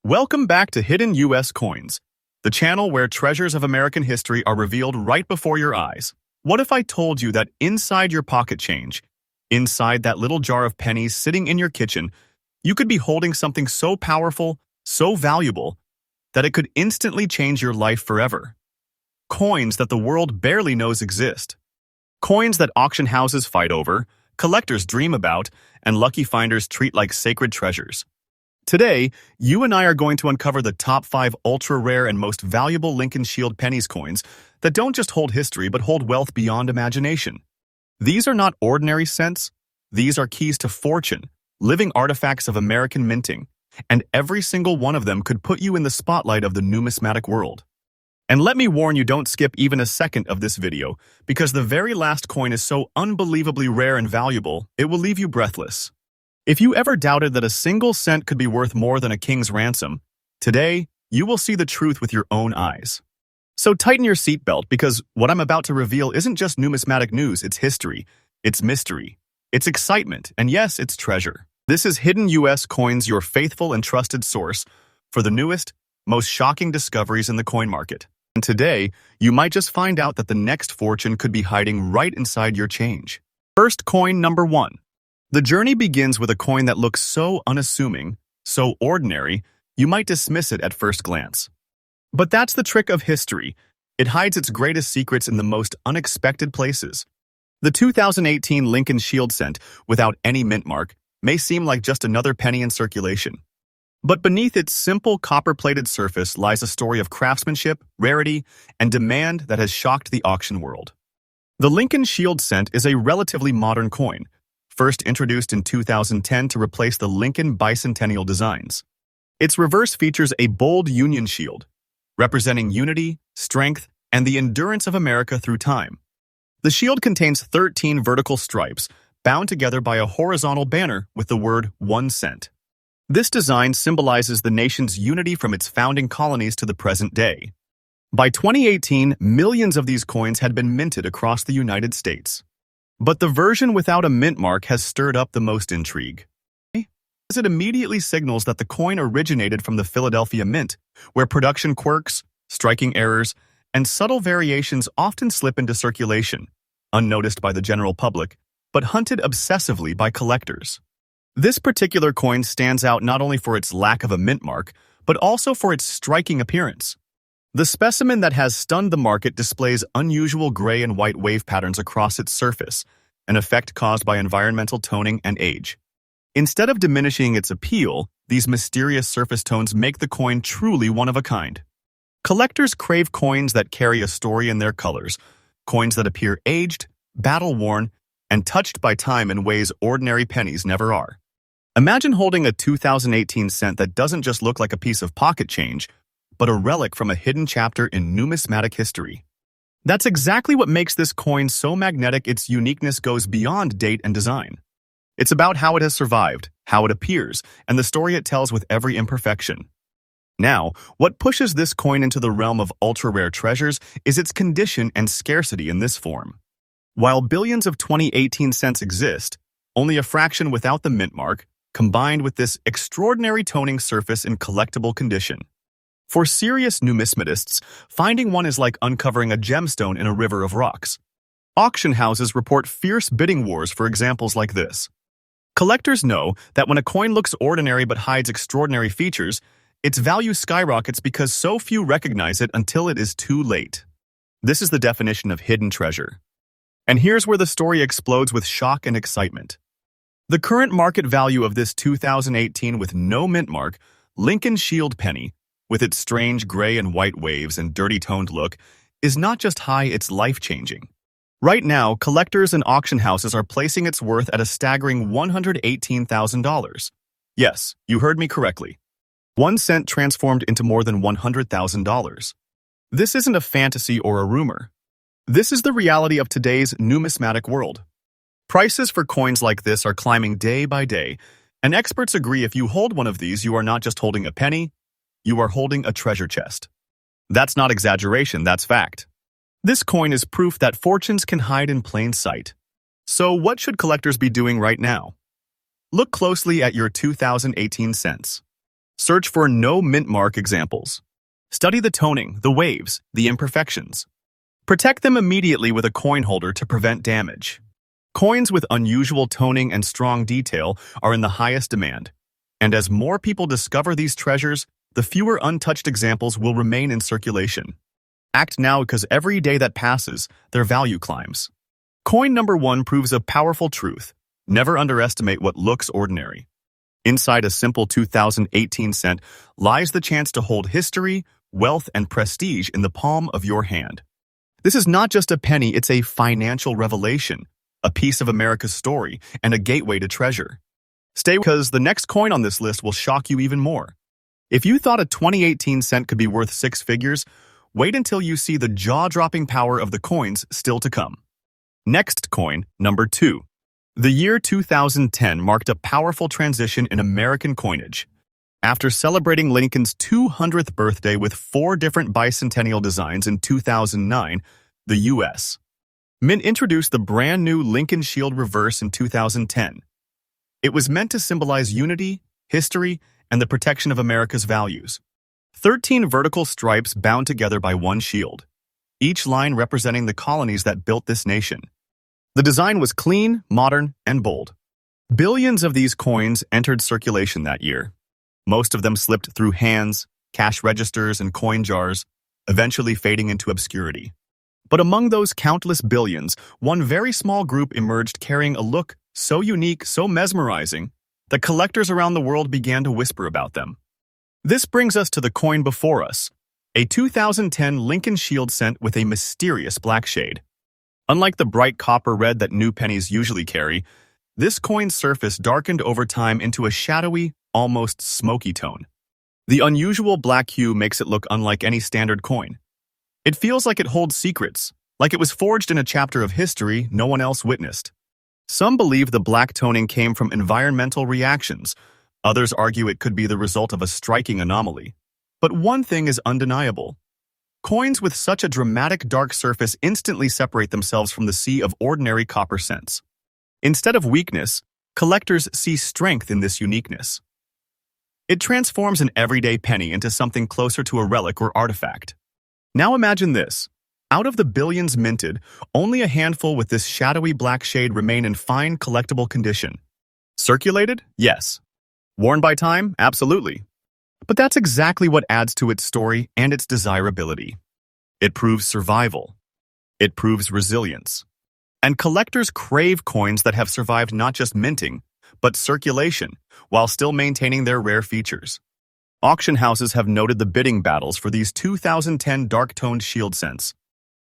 Welcome back to Hidden U.S. Coins, the channel where treasures of American history are revealed right before your eyes. What if I told you that inside your pocket change, inside that little jar of pennies sitting in your kitchen, you could be holding something so powerful, so valuable, that it could instantly change your life forever? Coins that the world barely knows exist. Coins that auction houses fight over, collectors dream about, and lucky finders treat like sacred treasures. Today, you and I are going to uncover the top 5 ultra-rare and most valuable Lincoln Shield Pennies coins that don't just hold history but hold wealth beyond imagination. These are not ordinary cents. These are keys to fortune, living artifacts of American minting, and every single one of them could put you in the spotlight of the numismatic world. And let me warn you, don't skip even a second of this video, because the very last coin is so unbelievably rare and valuable, it will leave you breathless. If you ever doubted that a single cent could be worth more than a king's ransom, today, you will see the truth with your own eyes. So tighten your seatbelt, because what I'm about to reveal isn't just numismatic news, it's history, it's mystery, it's excitement, and yes, it's treasure. This is Hidden U.S. Coins, your faithful and trusted source for the newest, most shocking discoveries in the coin market. And today, you might just find out that the next fortune could be hiding right inside your change. First coin number 1. The journey begins with a coin that looks so unassuming, so ordinary, you might dismiss it at first glance. But that's the trick of history. It hides its greatest secrets in the most unexpected places. The 2018 Lincoln Shield cent, without any mint mark, may seem like just another penny in circulation. But beneath its simple copper-plated surface lies a story of craftsmanship, rarity, and demand that has shocked the auction world. The Lincoln Shield cent is a relatively modern coin, first introduced in 2010 to replace the Lincoln bicentennial designs. Its reverse features a bold Union shield, representing unity, strength, and the endurance of America through time. The shield contains 13 vertical stripes, bound together by a horizontal banner with the word 1 cent. This design symbolizes the nation's unity from its founding colonies to the present day. By 2018, millions of these coins had been minted across the United States. But the version without a mint mark has stirred up the most intrigue, as it immediately signals that the coin originated from the Philadelphia Mint, where production quirks, striking errors, and subtle variations often slip into circulation, unnoticed by the general public, but hunted obsessively by collectors. This particular coin stands out not only for its lack of a mint mark, but also for its striking appearance. The specimen that has stunned the market displays unusual gray and white wave patterns across its surface, an effect caused by environmental toning and age. Instead of diminishing its appeal, these mysterious surface tones make the coin truly one of a kind. Collectors crave coins that carry a story in their colors, coins that appear aged, battle-worn, and touched by time in ways ordinary pennies never are. Imagine holding a 2018 cent that doesn't just look like a piece of pocket change, but a relic from a hidden chapter in numismatic history. That's exactly what makes this coin so magnetic. Its uniqueness goes beyond date and design. It's about how it has survived, how it appears, and the story it tells with every imperfection. Now, what pushes this coin into the realm of ultra-rare treasures is its condition and scarcity in this form. While billions of 2018 cents exist, only a fraction without the mint mark, combined with this extraordinary toning surface in collectible condition. For serious numismatists, finding one is like uncovering a gemstone in a river of rocks. Auction houses report fierce bidding wars for examples like this. Collectors know that when a coin looks ordinary but hides extraordinary features, its value skyrockets because so few recognize it until it is too late. This is the definition of hidden treasure. And here's where the story explodes with shock and excitement. The current market value of this 2018 with no mint mark, Lincoln Shield penny, with its strange gray and white waves and dirty toned look, is not just high, it's life-changing. Right now, collectors and auction houses are placing its worth at a staggering $118,000. Yes, you heard me correctly. 1 cent transformed into more than $100,000. This isn't a fantasy or a rumor. This is the reality of today's numismatic world. Prices for coins like this are climbing day by day, and experts agree if you hold one of these, you are not just holding a penny, you are holding a treasure chest. That's not exaggeration, that's fact. This coin is proof that fortunes can hide in plain sight. So what should collectors be doing right now? Look closely at your 2018 cents. Search for no mint mark examples. Study the toning, the waves, the imperfections. Protect them immediately with a coin holder to prevent damage. Coins with unusual toning and strong detail are in the highest demand. And as more people discover these treasures, the fewer untouched examples will remain in circulation. Act now because every day that passes, their value climbs. Coin number 1 proves a powerful truth. Never underestimate what looks ordinary. Inside a simple 2018 cent lies the chance to hold history, wealth, and prestige in the palm of your hand. This is not just a penny, it's a financial revelation, a piece of America's story, and a gateway to treasure. Stay because the next coin on this list will shock you even more. If you thought a 2018 cent could be worth 6 figures, wait until you see the jaw-dropping power of the coins still to come. Next coin, number 2. The year 2010 marked a powerful transition in American coinage. After celebrating Lincoln's 200th birthday with 4 different bicentennial designs in 2009, the U.S. Mint introduced the brand new Lincoln Shield Reverse in 2010. It was meant to symbolize unity, history, and the protection of America's values. 13 vertical stripes bound together by one shield, each line representing the colonies that built this nation. The design was clean, modern, and bold. Billions of these coins entered circulation that year. Most of them slipped through hands, cash registers, and coin jars, eventually fading into obscurity. But among those countless billions, one very small group emerged carrying a look so unique, so mesmerizing, that collectors around the world began to whisper about them. This brings us to the coin before us, a 2010 Lincoln Shield cent with a mysterious black shade. Unlike the bright copper red that new pennies usually carry, this coin's surface darkened over time into a shadowy, almost smoky tone. The unusual black hue makes it look unlike any standard coin. It feels like it holds secrets, like it was forged in a chapter of history no one else witnessed. Some believe the black toning came from environmental reactions. Others argue it could be the result of a striking anomaly. But one thing is undeniable. Coins with such a dramatic dark surface instantly separate themselves from the sea of ordinary copper cents. Instead of weakness, collectors see strength in this uniqueness. It transforms an everyday penny into something closer to a relic or artifact. Now imagine this. Out of the billions minted, only a handful with this shadowy black shade remain in fine collectible condition. Circulated? Yes. Worn by time? Absolutely. But that's exactly what adds to its story and its desirability. It proves survival. It proves resilience. And collectors crave coins that have survived not just minting, but circulation, while still maintaining their rare features. Auction houses have noted the bidding battles for these 2010 dark-toned shield cents.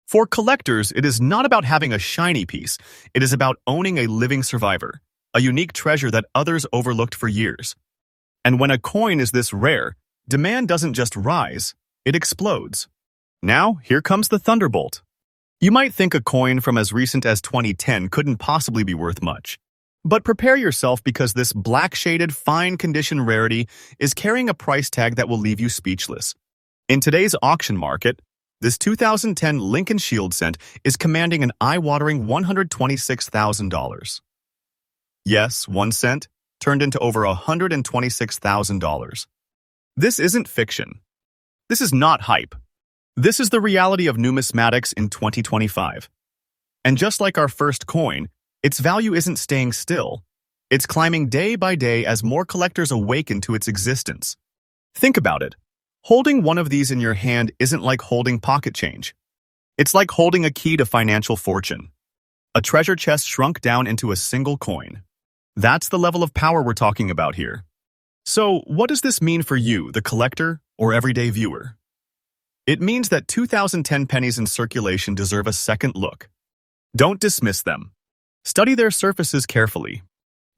For collectors, it is not about having a shiny piece. It is about owning a living survivor, a unique treasure that others overlooked for years. And when a coin is this rare, demand doesn't just rise, it explodes. Now, here comes the thunderbolt. You might think a coin from as recent as 2010 couldn't possibly be worth much. But prepare yourself because this black-shaded, fine-condition rarity is carrying a price tag that will leave you speechless. In today's auction market, this 2010 Lincoln Shield cent is commanding an eye-watering $126,000. Yes, 1 cent turned into over $126,000. This isn't fiction. This is not hype. This is the reality of numismatics in 2025. And just like our first coin, its value isn't staying still. It's climbing day by day as more collectors awaken to its existence. Think about it. Holding one of these in your hand isn't like holding pocket change. It's like holding a key to financial fortune. A treasure chest shrunk down into a single coin. That's the level of power we're talking about here. So, what does this mean for you, the collector or everyday viewer? It means that 2010 pennies in circulation deserve a second look. Don't dismiss them. Study their surfaces carefully.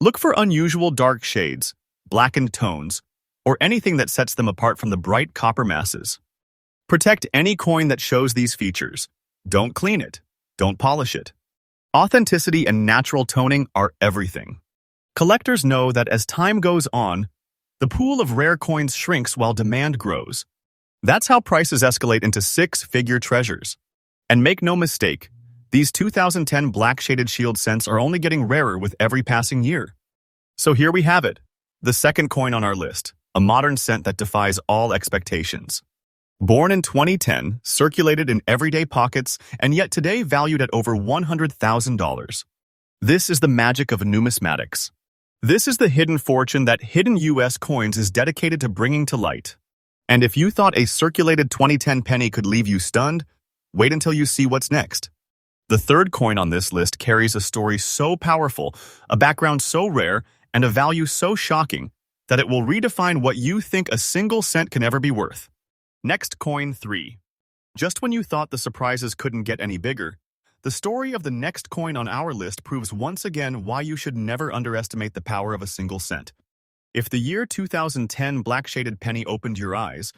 Look for unusual dark shades, blackened tones, or anything that sets them apart from the bright copper masses. Protect any coin that shows these features. Don't clean it. Don't polish it. Authenticity and natural toning are everything. Collectors know that as time goes on, the pool of rare coins shrinks while demand grows. That's how prices escalate into 6-figure treasures. And make no mistake, these 2010 black-shaded shield cents are only getting rarer with every passing year. So here we have it, the second coin on our list. a modern scent that defies all expectations. Born in 2010, circulated in everyday pockets, and yet today valued at over $100,000. This is the magic of numismatics. This is the hidden fortune that Hidden US Coins is dedicated to bringing to light. And if you thought a circulated 2010 penny could leave you stunned, wait until you see what's next. The third coin on this list carries a story so powerful, a background so rare, and a value so shocking that it will redefine what you think a single cent can ever be worth. Next, coin 3. Just when you thought the surprises couldn't get any bigger, the story of the next coin on our list proves once again why you should never underestimate the power of a single cent. If the year 2010 black-shaded penny opened your eyes,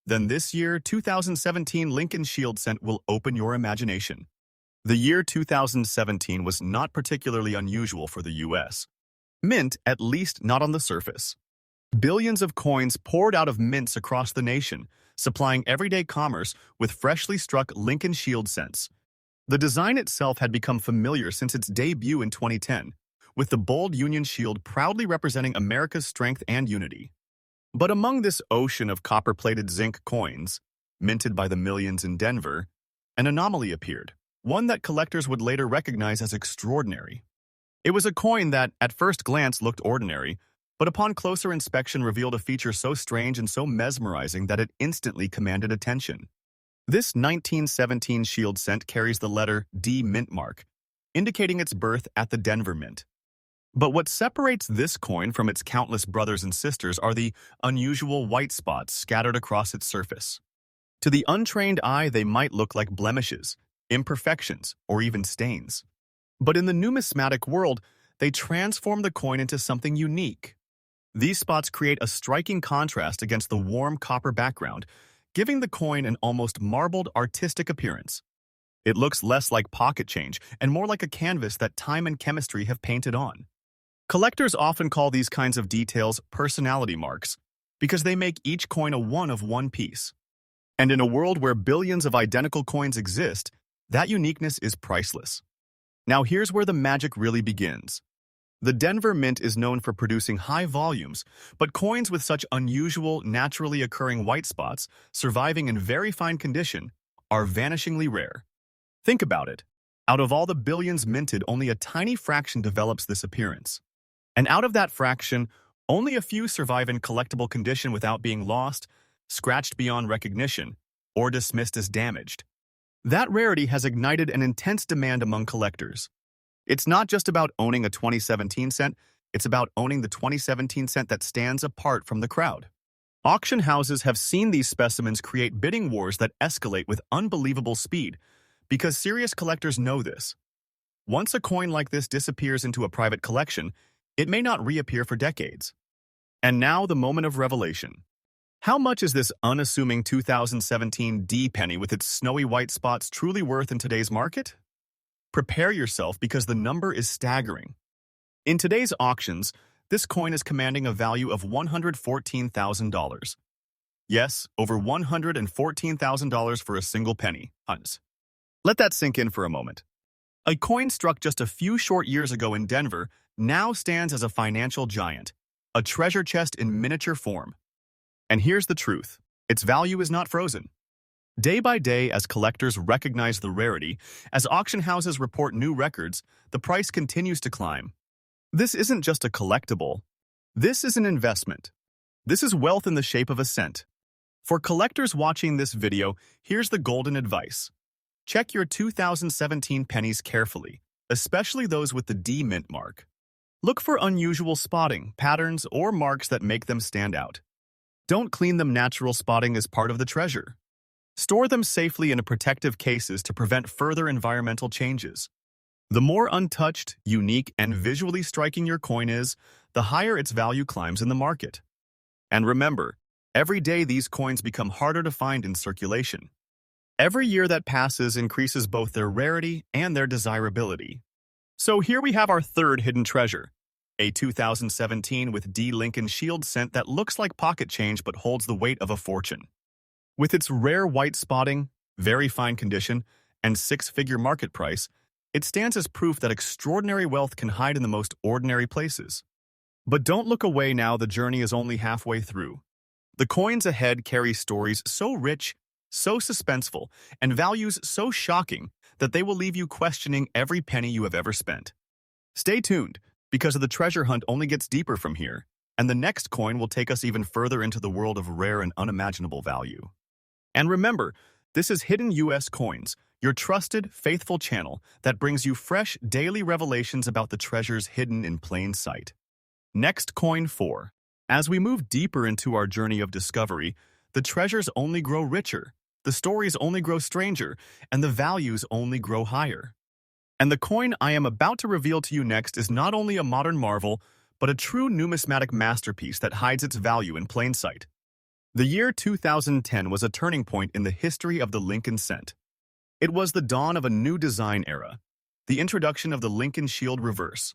then this year 2017 Lincoln Shield cent will open your imagination. The year 2017 was not particularly unusual for the US. Mint, at least not on the surface. Billions of coins poured out of mints across the nation, supplying everyday commerce with freshly struck Lincoln Shield cents. The design itself had become familiar since its debut in 2010, with the bold Union Shield proudly representing America's strength and unity. But among this ocean of copper-plated zinc coins, minted by the millions in Denver, an anomaly appeared, one that collectors would later recognize as extraordinary. It was a coin that, at first glance, looked ordinary, but upon closer inspection revealed a feature so strange and so mesmerizing that it instantly commanded attention. This 1917 Shield cent carries the letter D mint mark, indicating its birth at the Denver Mint. But what separates this coin from its countless brothers and sisters are the unusual white spots scattered across its surface. To the untrained eye, they might look like blemishes, imperfections, or even stains. But in the numismatic world, they transform the coin into something unique. These spots create a striking contrast against the warm copper background, giving the coin an almost marbled artistic appearance. It looks less like pocket change and more like a canvas that time and chemistry have painted on. Collectors often call these kinds of details personality marks because they make each coin a one-of-one piece. And in a world where billions of identical coins exist, that uniqueness is priceless. Now here's where the magic really begins. The Denver Mint is known for producing high volumes, but coins with such unusual, naturally occurring white spots, surviving in very fine condition, are vanishingly rare. Think about it. Out of all the billions minted, only a tiny fraction develops this appearance. And out of that fraction, only a few survive in collectible condition without being lost, scratched beyond recognition, or dismissed as damaged. That rarity has ignited an intense demand among collectors. It's not just about owning a 2017 cent, it's about owning the 2017 cent that stands apart from the crowd. Auction houses have seen these specimens create bidding wars that escalate with unbelievable speed, because serious collectors know this. Once a coin like this disappears into a private collection, it may not reappear for decades. And now the moment of revelation. How much is this unassuming 2017 D penny with its snowy white spots truly worth in today's market? Prepare yourself because the number is staggering. In today's auctions, this coin is commanding a value of $114,000. Yes, over $114,000 for a single penny. Let that sink in for a moment. A coin struck just a few short years ago in Denver now stands as a financial giant, a treasure chest in miniature form. And here's the truth. Its value is not frozen. Day by day, as collectors recognize the rarity, as auction houses report new records, the price continues to climb. This isn't just a collectible. This is an investment. This is wealth in the shape of a cent. For collectors watching this video, here's the golden advice. Check your 2017 pennies carefully, especially those with the D mint mark. Look for unusual spotting, patterns, or marks that make them stand out. Don't clean them. Natural spotting is part of the treasure. Store them safely in protective cases to prevent further environmental changes. The more untouched, unique, and visually striking your coin is, the higher its value climbs in the market. And remember, every day these coins become harder to find in circulation. Every year that passes increases both their rarity and their desirability. So here we have our third hidden treasure, a 2017 with D Lincoln Shield cent that looks like pocket change but holds the weight of a fortune. With its rare white spotting, very fine condition, and six-figure market price, it stands as proof that extraordinary wealth can hide in the most ordinary places. But don't look away now, the journey is only halfway through. The coins ahead carry stories so rich, so suspenseful, and values so shocking that they will leave you questioning every penny you have ever spent. Stay tuned, because the treasure hunt only gets deeper from here, and the next coin will take us even further into the world of rare and unimaginable value. And remember, this is Hidden US Coins, your trusted, faithful channel that brings you fresh, daily revelations about the treasures hidden in plain sight. Next coin 4. As we move deeper into our journey of discovery, the treasures only grow richer, the stories only grow stranger, and the values only grow higher. And the coin I am about to reveal to you next is not only a modern marvel, but a true numismatic masterpiece that hides its value in plain sight. The year 2010 was a turning point in the history of the Lincoln cent. It was the dawn of a new design era, the introduction of the Lincoln Shield reverse.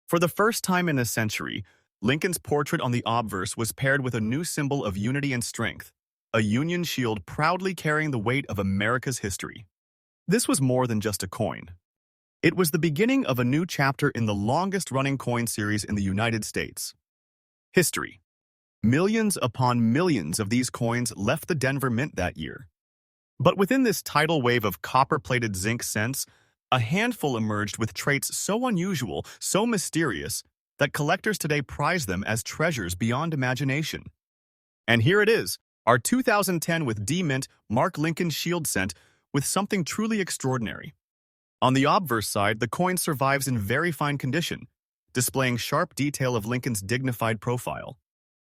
For the first time in a century, Lincoln's portrait on the obverse was paired with a new symbol of unity and strength, a Union shield proudly carrying the weight of America's history. This was more than just a coin. It was the beginning of a new chapter in the longest-running coin series in the United States. History. Millions upon millions of these coins left the Denver Mint that year. But within this tidal wave of copper-plated zinc cents, a handful emerged with traits so unusual, so mysterious, that collectors today prize them as treasures beyond imagination. And here it is, our 2010 with D-Mint Mark Lincoln Shield cent with something truly extraordinary. On the obverse side, the coin survives in very fine condition, displaying sharp detail of Lincoln's dignified profile.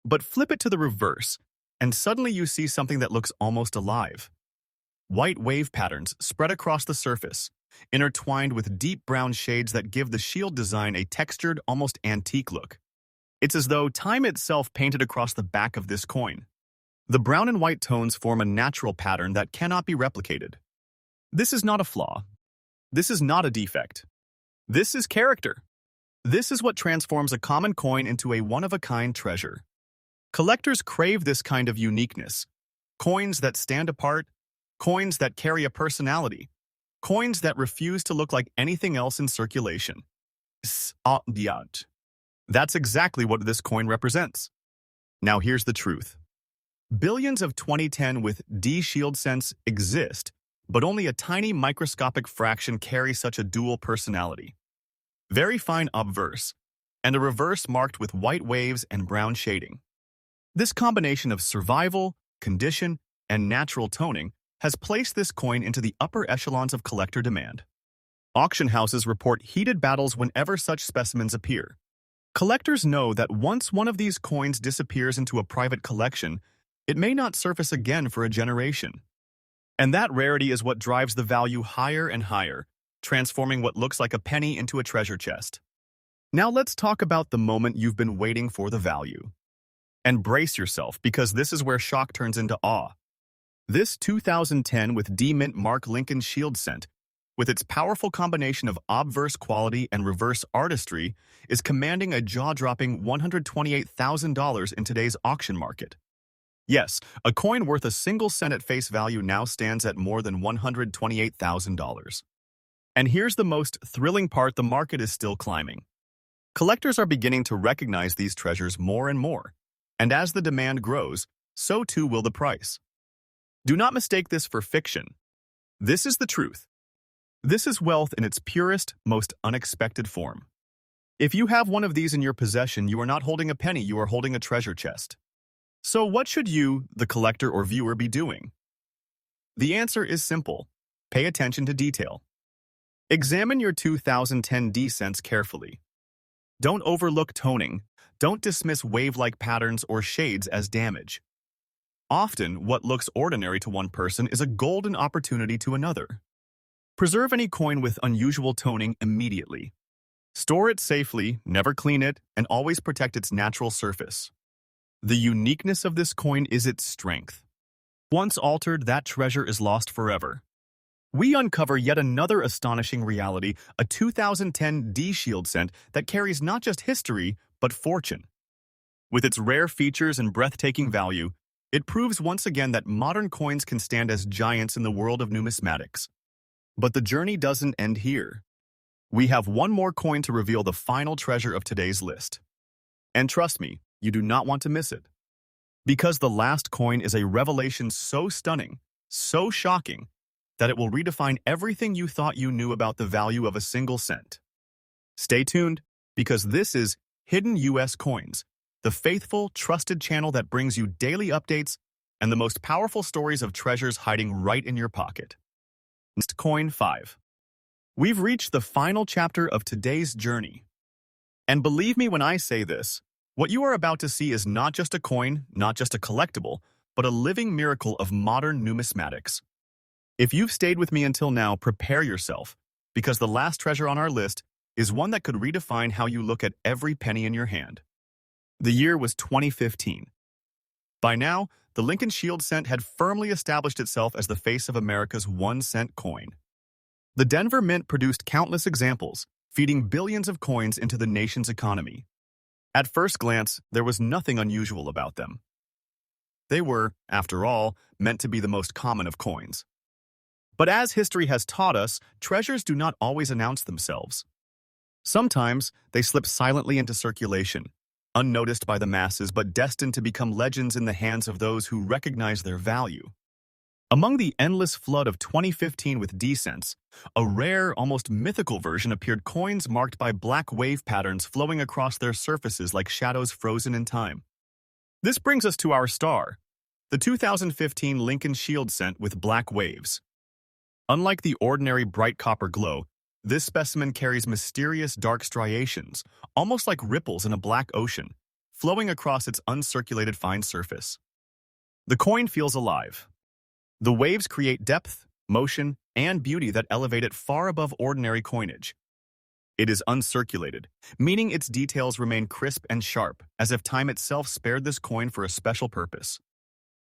But flip it to the reverse, and suddenly you see something that looks almost alive. White wave patterns spread across the surface, intertwined with deep brown shades that give the shield design a textured, almost antique look. It's as though time itself painted across the back of this coin. The brown and white tones form a natural pattern that cannot be replicated. This is not a flaw. This is not a defect. This is character. This is what transforms a common coin into a one-of-a-kind treasure. Collectors crave this kind of uniqueness. Coins that stand apart, coins that carry a personality, coins that refuse to look like anything else in circulation. That's exactly what this coin represents. Now here's the truth. Billions of 2010 with D Shield cents exist, but only a tiny microscopic fraction carry such a dual personality. Very fine obverse, and a reverse marked with white waves and brown shading. This combination of survival, condition, and natural toning has placed this coin into the upper echelons of collector demand. Auction houses report heated battles whenever such specimens appear. Collectors know that once one of these coins disappears into a private collection, it may not surface again for a generation. And that rarity is what drives the value higher and higher, transforming what looks like a penny into a treasure chest. Now let's talk about the moment you've been waiting for, the value. And brace yourself, because this is where shock turns into awe. This 2010 with D-Mint Mark Lincoln Shield cent, with its powerful combination of obverse quality and reverse artistry, is commanding a jaw-dropping $128,000 in today's auction market. Yes, a coin worth a single cent at face value now stands at more than $128,000. And here's the most thrilling part: the market is still climbing. Collectors are beginning to recognize these treasures more and more, and as the demand grows, so too will the price. Do not mistake this for fiction. This is the truth. This is wealth in its purest, most unexpected form. If you have one of these in your possession, you are not holding a penny, you are holding a treasure chest. So what should you, the collector or viewer, be doing? The answer is simple. Pay attention to detail. Examine your 2010 D cents carefully. Don't overlook toning. Don't dismiss wave-like patterns or shades as damage. Often, what looks ordinary to one person is a golden opportunity to another. Preserve any coin with unusual toning immediately. Store it safely, never clean it, and always protect its natural surface. The uniqueness of this coin is its strength. Once altered, that treasure is lost forever. We uncover yet another astonishing reality, a 2010 D Shield cent that carries not just history, but fortune. With its rare features and breathtaking value, it proves once again that modern coins can stand as giants in the world of numismatics. But the journey doesn't end here. We have one more coin to reveal the final treasure of today's list. And trust me, you do not want to miss it. Because the last coin is a revelation so stunning, so shocking, that it will redefine everything you thought you knew about the value of a single cent. Stay tuned, because this is Hidden US Coins, the faithful, trusted channel that brings you daily updates and the most powerful stories of treasures hiding right in your pocket. Next, Coin 5. We've reached the final chapter of today's journey. And believe me when I say this, what you are about to see is not just a coin, not just a collectible, but a living miracle of modern numismatics. If you've stayed with me until now, prepare yourself, because the last treasure on our list is one that could redefine how you look at every penny in your hand. The year was 2015. By now, the Lincoln Shield cent had firmly established itself as the face of America's 1-cent coin. The Denver Mint produced countless examples, feeding billions of coins into the nation's economy. At first glance, there was nothing unusual about them. They were, after all, meant to be the most common of coins. But as history has taught us, treasures do not always announce themselves. Sometimes they slip silently into circulation, unnoticed by the masses but destined to become legends in the hands of those who recognize their value. Among the endless flood of 2015 with D-cents, a rare, almost mythical version appeared: coins marked by black wave patterns flowing across their surfaces like shadows frozen in time. This brings us to our star, the 2015 Lincoln Shield cent with black waves. Unlike the ordinary bright copper glow, this specimen carries mysterious dark striations, almost like ripples in a black ocean, flowing across its uncirculated fine surface. The coin feels alive. The waves create depth, motion, and beauty that elevate it far above ordinary coinage. It is uncirculated, meaning its details remain crisp and sharp, as if time itself spared this coin for a special purpose.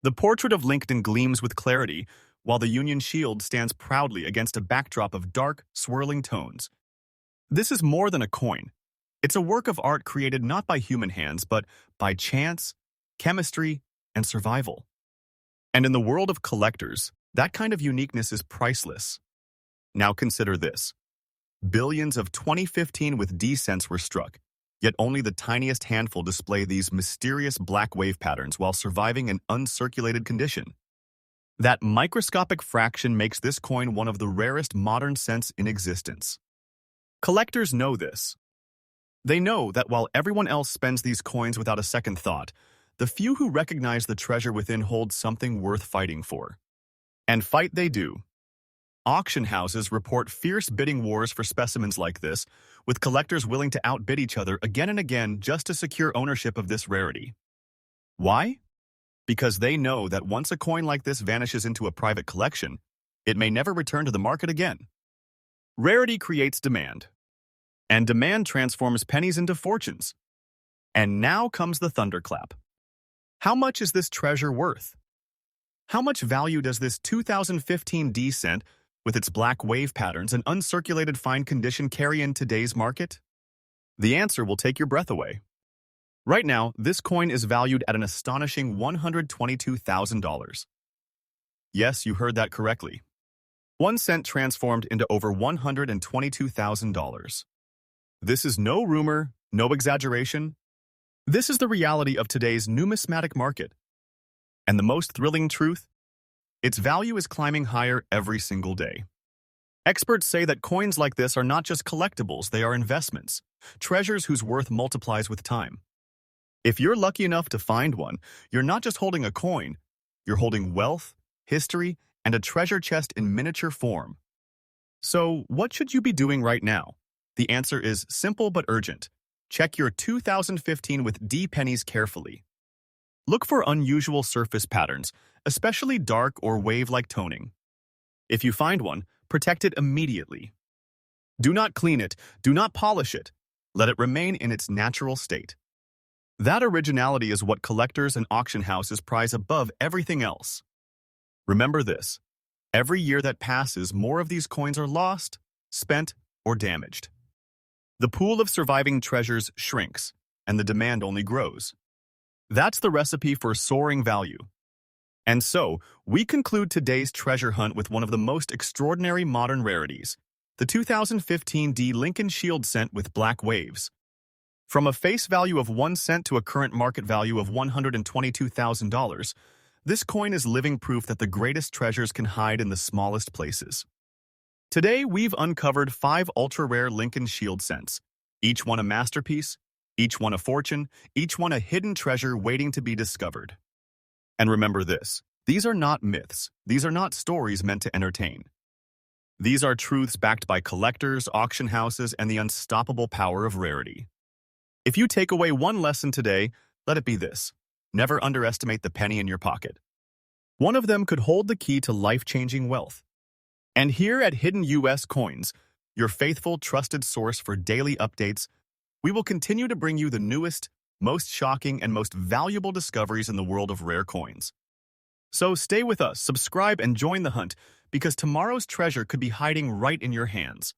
The portrait of Lincoln gleams with clarity, while the Union Shield stands proudly against a backdrop of dark, swirling tones. This is more than a coin. It's a work of art created not by human hands, but by chance, chemistry, and survival. And in the world of collectors, that kind of uniqueness is priceless. Now consider this. Billions of 2015 with D-cents were struck, yet only the tiniest handful display these mysterious black wave patterns while surviving in uncirculated condition. That microscopic fraction makes this coin one of the rarest modern cents in existence. Collectors know this. They know that while everyone else spends these coins without a second thought, the few who recognize the treasure within hold something worth fighting for. And fight they do. Auction houses report fierce bidding wars for specimens like this, with collectors willing to outbid each other again and again just to secure ownership of this rarity. Why? Because they know that once a coin like this vanishes into a private collection, it may never return to the market again. Rarity creates demand, and demand transforms pennies into fortunes. And now comes the thunderclap. How much is this treasure worth? How much value does this 2015 D-cent, with its black wave patterns and uncirculated fine condition, carry in today's market? The answer will take your breath away. Right now, this coin is valued at an astonishing $122,000. Yes, you heard that correctly. 1 cent transformed into over $122,000. This is no rumor, no exaggeration. This is the reality of today's numismatic market. And the most thrilling truth? Its value is climbing higher every single day. Experts say that coins like this are not just collectibles, they are investments, treasures whose worth multiplies with time. If you're lucky enough to find one, you're not just holding a coin, you're holding wealth, history, and a treasure chest in miniature form. So, what should you be doing right now? The answer is simple but urgent. Check your 2015 with D pennies carefully. Look for unusual surface patterns, especially dark or wave-like toning. If you find one, protect it immediately. Do not clean it, do not polish it. Let it remain in its natural state. That originality is what collectors and auction houses prize above everything else. Remember this: every year that passes, more of these coins are lost, spent, or damaged. The pool of surviving treasures shrinks, and the demand only grows. That's the recipe for soaring value. And so, we conclude today's treasure hunt with one of the most extraordinary modern rarities, the 2015 D Lincoln Shield cent with black waves. From a face value of 1 cent to a current market value of $122,000, this coin is living proof that the greatest treasures can hide in the smallest places. Today, we've uncovered 5 ultra-rare Lincoln Shield cents, each one a masterpiece, each one a fortune, each one a hidden treasure waiting to be discovered. And remember this, these are not myths, these are not stories meant to entertain. These are truths backed by collectors, auction houses, and the unstoppable power of rarity. If you take away one lesson today, let it be this. Never underestimate the penny in your pocket. One of them could hold the key to life-changing wealth. And here at Hidden US Coins, your faithful, trusted source for daily updates, we will continue to bring you the newest, most shocking, and most valuable discoveries in the world of rare coins. So stay with us, subscribe, and join the hunt, because tomorrow's treasure could be hiding right in your hands.